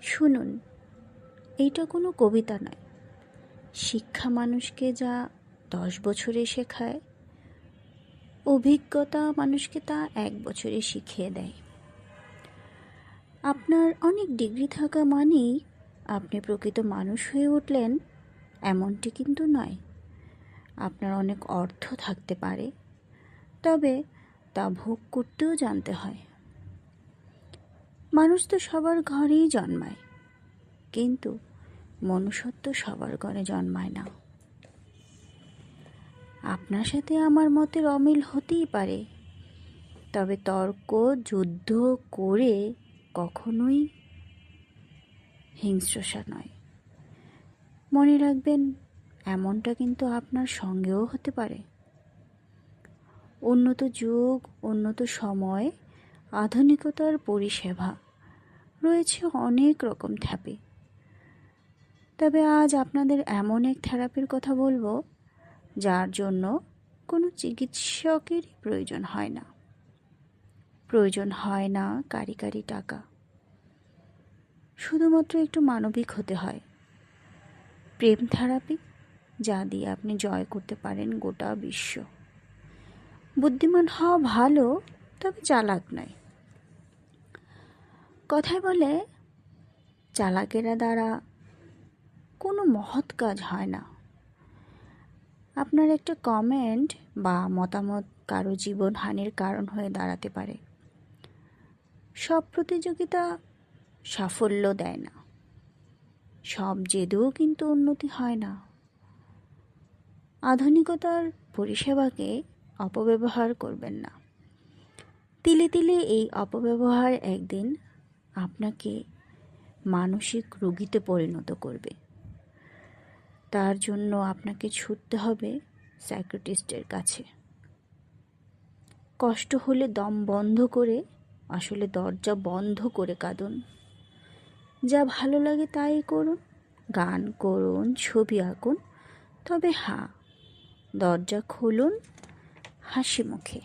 শুনুন, এইটা কোনো কবিতা নয়। শিক্ষা মানুষকে যা 10 বছরে শেখায়, অভিজ্ঞতা মানুষকে তা 1 বছরে শিখিয়ে দেয়। আপনার অনেক ডিগ্রি থাকা মানেই আপনি প্রকৃত মানুষ হয়ে উঠলেন এমনটি কিন্তু নয়। আপনার অনেক অর্থ থাকতে পারে, তবে তা ভোগ করতেও জানতে হয়। মানুষ তো সবার ঘরেই জন্মায়, কিন্তু মনুষ্যত্ব সবার ঘরে জন্মায় না। আপনার সাথে আমার মতের অমিল হতেই পারে, তবে তর্ক যুদ্ধ করে কখনোই হিংস্রতা নয়। মনে রাখবেন, এমনটা কিন্তু আপনার সঙ্গেও হতে পারে। উন্নত যুগ, উন্নত সময়, আধুনিকতার পরিষেবা রয়েছে অনেক রকম থেরাপি। তবে আজ আপনাদের এমন এক থেরাপির কথা বলবো, যার জন্য কোনো চিকিৎসকেরই প্রয়োজন হয় না। প্রয়োজন হয় না কারি কারি টাকা, শুধুমাত্র একটু মানবিক হতে হয়। প্রেম থেরাপি, যা দিয়ে আপনি জয় করতে পারেন গোটা বিশ্ব। বুদ্ধিমান হওয়া ভালো, তবে চালাক নয়। কথায় বলে, চালাকেরা দ্বারা কোনো মহৎ কাজ হয় না। আপনার একটা কমেন্ট বা মতামত কারো জীবনহানির কারণ হয়ে দাঁড়াতে পারে। সব প্রতিযোগিতা সাফল্য দেয় না, সব জেদেও কিন্তু উন্নতি হয় না। আধুনিকতার পরিষেবাকে অপব্যবহার করবেন না। তিলে তিলে এই অপব্যবহার একদিন আপনাকে মানসিক রোগীতে পরিণত করবে। তার জন্য আপনাকে ছুটতে হবে সাইকিয়াট্রিস্টের কাছে। কষ্ট হলে দম বন্ধ করে, আসলে দরজা বন্ধ করে কাঁদুন। যা ভালো লাগে তাই করুন, গান করুন, ছবি আঁকুন, তবে দরজা খুলুন হাসি মুখে।